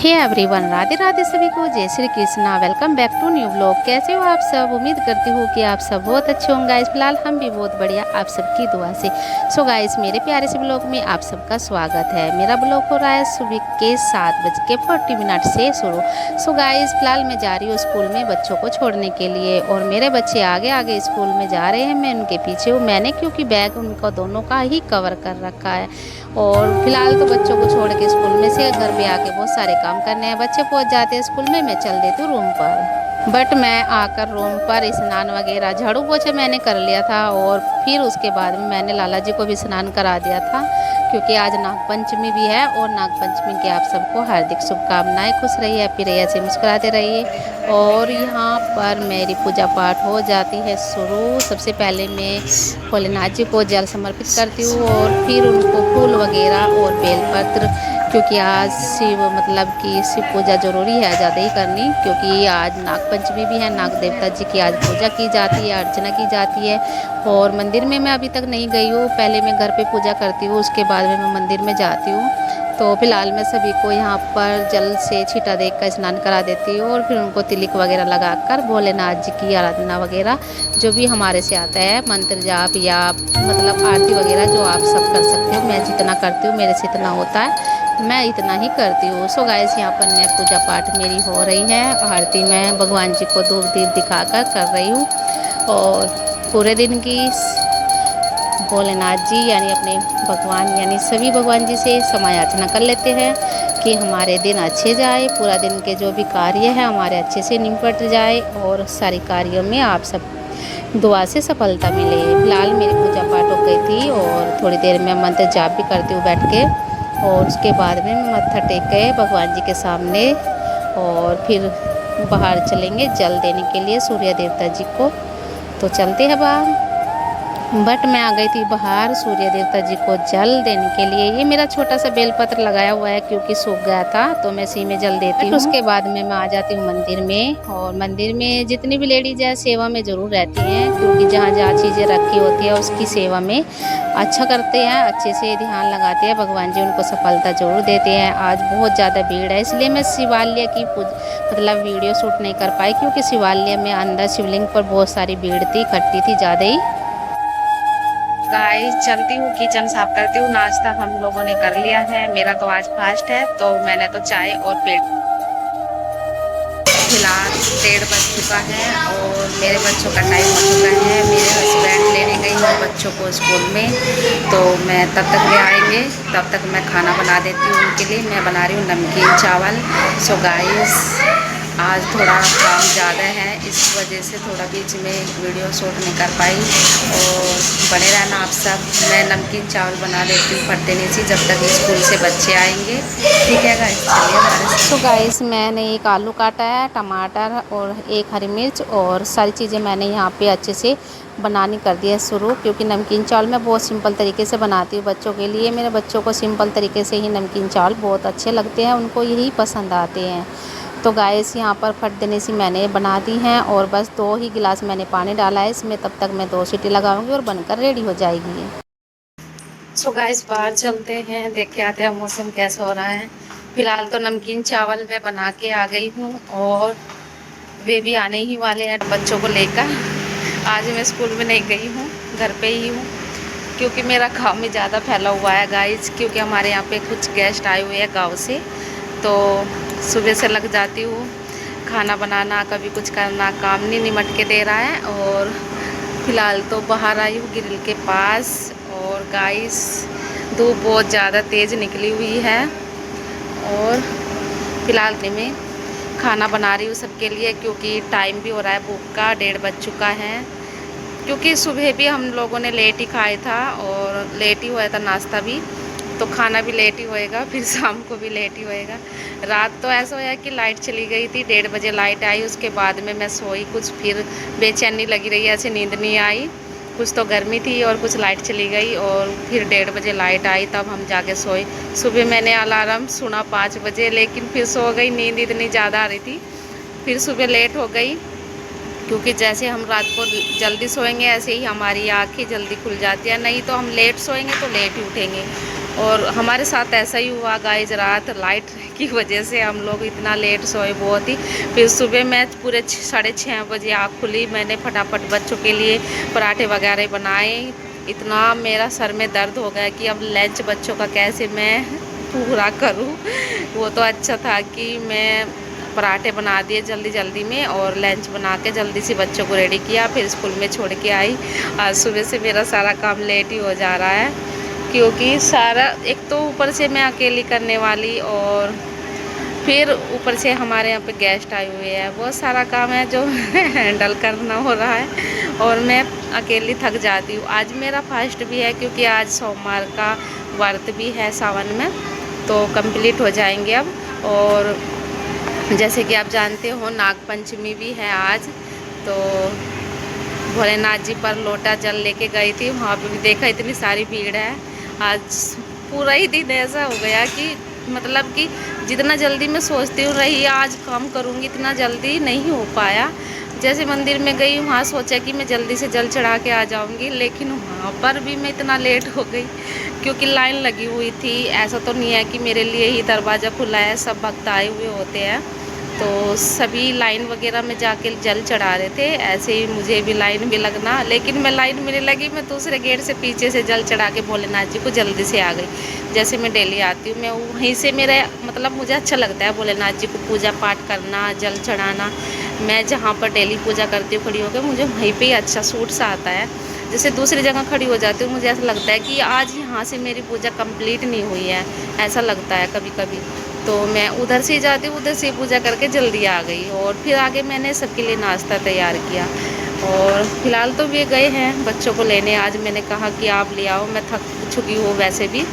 Hey everyone, Radhe Radhe सभी को, जय Shri Krishna. Welcome back to new blog. कैसे हो आप सब? उम्मीद करती हूँ कि आप सब बहुत अच्छे होंगे गाइस। फिलहाल हम भी बहुत बढ़िया, आप सबकी दुआ से। सो गाइस, मेरे प्यारे से ब्लॉग में आप सबका स्वागत है। मेरा ब्लॉग हो रहा है सुबह के 7:40 से शुरू। सो गाइस, फिलहाल मैं जा रही हूँ स्कूल में बच्चों को छोड़ने के लिए, और मेरे बच्चे आगे आगे स्कूल में जा रहे हैं, मैं उनके पीछे हूँ। मैंने क्योंकि बैग उनका दोनों का ही कवर कर रखा है, और फिलहाल तो बच्चों को छोड़ के स्कूल में से घर पे आके बहुत सारे काम करने हैं। बच्चे पहुंच जाते हैं स्कूल में, मैं चल देती हूँ रूम पर। बट मैं आकर रूम पर स्नान वगैरह, झाड़ू पोछा मैंने कर लिया था, और फिर उसके बाद में मैंने लाला जी को भी स्नान करा दिया था, क्योंकि आज नागपंचमी भी है। और नागपंचमी की आप सबको हार्दिक शुभकामनाएं। खुश रहिए, हैप्पी रहिए, ऐसे मुस्कुराते रहिए। और यहाँ पर मेरी पूजा पाठ हो जाती है शुरू। सबसे पहले मैं भोलेनाथ जी को जल समर्पित करती हूँ, और फिर उनको फूल वगैरह और बेलपत्र, क्योंकि आज कि शिव पूजा जरूरी है ज़्यादा ही करनी, क्योंकि आज नागपंचमी भी है। नाग देवता जी की आज पूजा की जाती है, अर्चना की जाती है। और मंदिर में मैं अभी तक नहीं गई हूँ, पहले मैं घर पे पूजा करती हूँ, उसके बाद में मैं मंदिर में जाती हूँ। तो फिलहाल मैं सभी को यहाँ पर जल से छींटा देकर स्नान करा देती हूँ, और फिर उनको तिलक वगैरह लगाकर भोलेनाथ जी की आराधना वगैरह जो भी हमारे से आता है, मंत्र जाप या आरती वगैरह जो आप सब कर सकते हो। मैं जितना करती हूँ, मेरे से इतना होता है, मैं इतना ही करती हूँ। सो गाइस, यहाँ पर मैं पूजा पाठ मेरी हो रही है। आरती में भगवान जी को धूप दीप दिखाकर कर रही हूँ, और पूरे दिन की भोलेनाथ जी यानी अपने भगवान यानी सभी भगवान जी से समय याचना कर लेते हैं कि हमारे दिन अच्छे जाए, पूरा दिन के जो भी कार्य है हमारे अच्छे से निपट जाए, और सारे कार्यों में आप सब दुआ से सफलता मिले। फिलहाल मेरी पूजा पाठ हो गई थी, और थोड़ी देर में मंत्र जाप भी करती हूँ बैठ के, और उसके बाद में मैं मत्था टेक के भगवान जी के सामने, और फिर बाहर चलेंगे जल देने के लिए सूर्य देवता जी को। तो चलते हैं बाहर। बट मैं आ गई थी बाहर सूर्य देवता जी को जल देने के लिए। ये मेरा छोटा सा बेलपत्र लगाया हुआ है, क्योंकि सूख गया था, तो मैं इसी में जल देती हूँ। उसके बाद में मैं आ जाती हूँ मंदिर में, और मंदिर में जितनी भी लेडीज है सेवा में ज़रूर रहती हैं, क्योंकि जहाँ जहाँ चीज़ें रखी होती है उसकी सेवा में अच्छा करते हैं, अच्छे से ध्यान लगाते हैं। भगवान जी उनको सफलता जरूर देते हैं। आज बहुत ज़्यादा भीड़ है, इसलिए मैं शिवालय की वीडियो शूट नहीं कर पाई, क्योंकि शिवालय में अंदर शिवलिंग पर बहुत सारी भीड़ थी, इकट्ठी थी ज़्यादा ही। गाइस, चलती हूँ किचन साफ करती हूँ। नाश्ता हम लोगों ने कर लिया है, मेरा तो आज फास्ट है, तो मैंने तो चाय और पेट। फिलहाल 1:30 बज चुका है, और मेरे बच्चों का टाइम हो चुका है। मेरे हस्बैंड लेने गई हैं बच्चों को स्कूल में, तो मैं तब तक वे आएंगे, तब तक मैं खाना बना देती हूँ उनके लिए। मैं बना रही हूँ नमकीन चावल। सो गाइस, आज थोड़ा काम ज़्यादा है, इस वजह से थोड़ा बीच में वीडियो शूट नहीं कर पाई, और बने रहना आप सब। मैं नमकीन चावल बना देती हूँ फटने से, जब तक स्कूल से बच्चे आएंगे। ठीक है गाइस, चलिए। तो गाइस, मैंने एक आलू काटा है, टमाटर और एक हरी मिर्च, और सारी चीज़ें मैंने यहाँ पे अच्छे से बनानी कर दी है शुरू, क्योंकि नमकीन चावल मैं बहुत सिंपल तरीके से बनाती हूँ बच्चों के लिए। मेरे बच्चों को सिंपल तरीके से ही नमकीन चावल बहुत अच्छे लगते हैं, उनको यही पसंद आते हैं। तो गाइस, यहाँ पर फट देने से मैंने बना दी हैं, और बस 2 ही गिलास मैंने पानी डाला है इसमें। तब तक मैं 2 सीटी लगाऊंगी और बनकर रेडी हो जाएगी। सो गाइस, बाहर चलते हैं, देख के आते हैं मौसम कैसा हो रहा है। फिलहाल तो नमकीन चावल मैं बना के आ गई हूँ, और वे भी आने ही वाले हैं बच्चों को लेकर। आज मैं स्कूल में नहीं गई हूँ, घर पे ही हूँ, क्योंकि मेरा गाँव में ज़्यादा फैला हुआ है गाइस, क्योंकि हमारे यहाँ पे कुछ गेस्ट आए हुए हैं गाँव से। तो सुबह से लग जाती हूँ खाना बनाना, कभी कुछ करना, काम नहीं निमट के दे रहा है। और फिलहाल तो बाहर आई हूँ ग्रिल के पास, और गाइस धूप बहुत ज़्यादा तेज़ निकली हुई है, और फिलहाल में खाना बना रही हूँ सबके लिए, क्योंकि टाइम भी हो रहा है भूख का, 1:30 बज चुका है। क्योंकि सुबह भी हम लोगों ने लेट ही खाया था, और लेट ही हुआ था नाश्ता भी, तो खाना भी लेट ही होएगा, फिर शाम को भी लेट ही होएगा। रात तो ऐसा होया कि लाइट चली गई थी, 1:30 बजे लाइट आई, उसके बाद में मैं सोई कुछ, फिर बेचैनी लगी रही, ऐसे नींद नहीं आई। कुछ तो गर्मी थी, और कुछ लाइट चली गई, और फिर 1:30 बजे लाइट आई, तब हम जाके सोए। सुबह मैंने अलार्म सुना 5 बजे, लेकिन फिर सो गई, नींद इतनी ज़्यादा आ रही थी। फिर सुबह लेट हो गई, क्योंकि जैसे हम रात को जल्दी सोएंगे, ऐसे ही हमारी आँखें जल्दी खुल जाती है, नहीं तो हम लेट सोएंगे तो लेट ही उठेंगे। और हमारे साथ ऐसा ही हुआ गाइज, रात लाइट की वजह से हम लोग इतना लेट सोए बहुत ही। फिर सुबह मैं पूरे 6:30 बजे आँख खुली, मैंने फटाफट बच्चों के लिए पराठे वगैरह बनाए। इतना मेरा सर में दर्द हो गया कि अब लंच बच्चों का कैसे मैं पूरा करूं। वो तो अच्छा था कि मैं पराठे बना दिए जल्दी जल्दी में और लंच बना के जल्दी से बच्चों को रेडी किया, फिर स्कूल में छोड़ के आई। आज सुबह से मेरा सारा काम लेट ही हो जा रहा है, क्योंकि सारा एक तो ऊपर से मैं अकेली करने वाली, और फिर ऊपर से हमारे यहाँ पे गेस्ट आए हुए हैं, बहुत सारा काम है जो हैंडल करना हो रहा है और मैं अकेली थक जाती हूँ। आज मेरा फास्ट भी है क्योंकि आज सोमवार का व्रत भी है सावन में, तो कंप्लीट हो जाएंगे अब। और जैसे कि आप जानते हो नाग पंचमी भी है आज, तो भोलेनाथ जी पर लोटा जल लेके गई थी, वहाँ पे भी देखा इतनी सारी भीड़ है। आज पूरा ही दिन ऐसा हो गया कि मतलब कि जितना जल्दी मैं सोचती हूँ रही आज काम करूँगी, इतना जल्दी नहीं हो पाया। जैसे मंदिर में गई, वहाँ सोचा कि मैं जल्दी से जल चढ़ा के आ जाऊँगी, लेकिन वहाँ पर भी मैं इतना लेट हो गई क्योंकि लाइन लगी हुई थी। ऐसा तो नहीं है कि मेरे लिए ही दरवाज़ा खुला है, सब भक्त आए हुए होते हैं, तो सभी लाइन वगैरह में जाके जल चढ़ा रहे थे। ऐसे ही मुझे भी लाइन में लगना, लेकिन मैं लाइन में नहीं लगी, मैं दूसरे गेट से पीछे से जल चढ़ा के भोलेनाथ जी को जल्दी से आ गई। जैसे मैं डेली आती हूँ, मैं वहीं से, मेरा मतलब मुझे अच्छा लगता है भोलेनाथ जी को पूजा पाठ करना, जल चढ़ाना। मैं जहाँ पर डेली पूजा करती हूँ खड़ी होकर, मुझे वहीं पर ही अच्छा सूट सा आता है। जैसे दूसरी जगह खड़ी हो जाती हूँ, मुझे ऐसा लगता है कि आज यहाँ से मेरी पूजा कंप्लीट नहीं हुई है, ऐसा लगता है कभी कभी। तो मैं उधर से जाती हूँ, उधर से पूजा करके जल्दी आ गई, और फिर आगे मैंने सबके लिए नाश्ता तैयार किया। और फिलहाल तो वे गए हैं बच्चों को लेने, आज मैंने कहा कि आप ले आओ, मैं थक चुकी हूँ वैसे भी,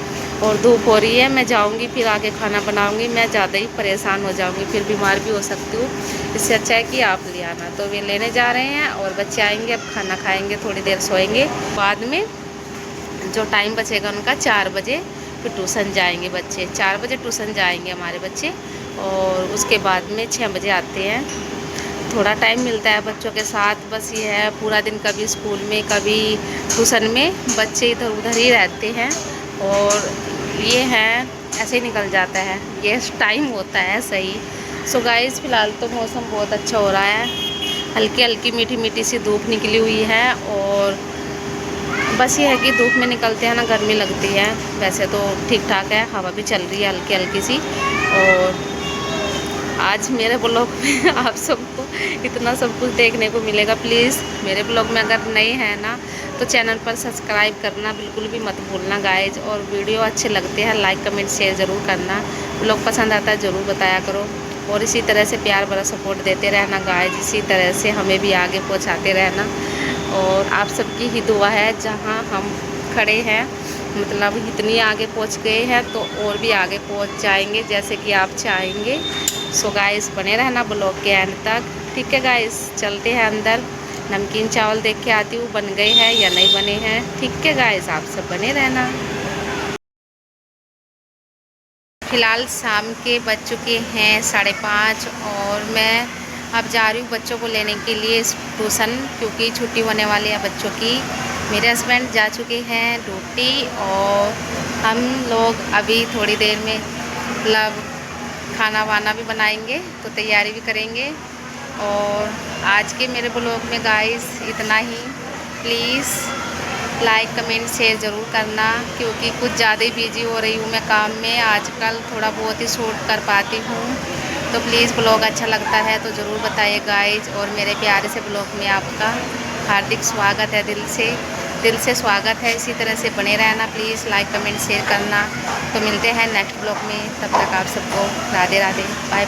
और धूप हो रही है, मैं जाऊँगी फिर आगे खाना बनाऊँगी, मैं ज़्यादा ही परेशान हो जाऊँगी, फिर बीमार भी हो सकती हूँ। इससे अच्छा है कि आप ले आना। तो वे लेने जा रहे हैं और बच्चे आएंगे, अब खाना खाएंगे, थोड़ी देर सोएंगे, बाद में जो टाइम बचेगा उनका 4 बजे फिर ट्यूशन जाएंगे बच्चे। 4 बजे ट्यूशन जाएंगे हमारे बच्चे, और उसके बाद में 6 बजे आते हैं। थोड़ा टाइम मिलता है बच्चों के साथ, बस ये है पूरा दिन कभी स्कूल में कभी ट्यूशन में बच्चे इधर उधर ही रहते हैं, और ये है ऐसे ही निकल जाता है, ये टाइम होता है सही। सो गाइस, फ़िलहाल तो मौसम बहुत अच्छा हो रहा है, हल्की हल्की मीठी मीठी सी धूप निकली हुई है, और बस ये है कि धूप में निकलते हैं ना गर्मी लगती है, वैसे तो ठीक ठाक है, हवा भी चल रही है हल्की हल्की सी। और आज मेरे ब्लॉग में आप सबको इतना सब कुछ देखने को मिलेगा। प्लीज़ मेरे ब्लॉग में अगर नए हैं ना, तो चैनल पर सब्सक्राइब करना बिल्कुल भी मत भूलना गाइज, और वीडियो अच्छे लगते हैं लाइक कमेंट शेयर ज़रूर करना, ब्लॉग पसंद आता है ज़रूर बताया करो, और इसी तरह से प्यार भरा सपोर्ट देते रहना गाइज, इसी तरह से हमें भी आगे पहुँचाते रहना। और आप सबकी ही दुआ है, जहाँ हम खड़े हैं मतलब इतनी आगे पहुंच गए हैं, तो और भी आगे पहुंच जाएंगे जैसे कि आप चाहेंगे। सो गाइस, बने रहना ब्लॉग के एंड तक, ठीक है गाइस। चलते हैं अंदर, नमकीन चावल देख के आती हूँ बन गए हैं या नहीं बने हैं, ठीक है गाइस, आप सब बने रहना। फ़िलहाल शाम के बज चुके हैं 5:30, और मैं अब जा रही हूँ बच्चों को लेने के लिए ट्यूशन, क्योंकि छुट्टी होने वाली है बच्चों की। मेरे हस्बैंड जा चुके हैं ड्यूटी, और हम लोग अभी थोड़ी देर में मतलब खाना वाना भी बनाएंगे, तो तैयारी भी करेंगे। और आज के मेरे ब्लॉग में गाइस इतना ही। प्लीज़ लाइक कमेंट शेयर ज़रूर करना, क्योंकि कुछ ज़्यादा ही बिजी हो रही हूँ मैं काम में आजकल, थोड़ा बहुत ही शूट कर पाती हूँ। तो प्लीज़ ब्लॉग अच्छा लगता है तो ज़रूर बताइए गाइज, और मेरे प्यारे से ब्लॉग में आपका हार्दिक स्वागत है, दिल से स्वागत है। इसी तरह से बने रहना, प्लीज़ लाइक कमेंट शेयर करना। तो मिलते हैं नेक्स्ट ब्लॉग में, तब तक आप सबको राधे राधे, बाय।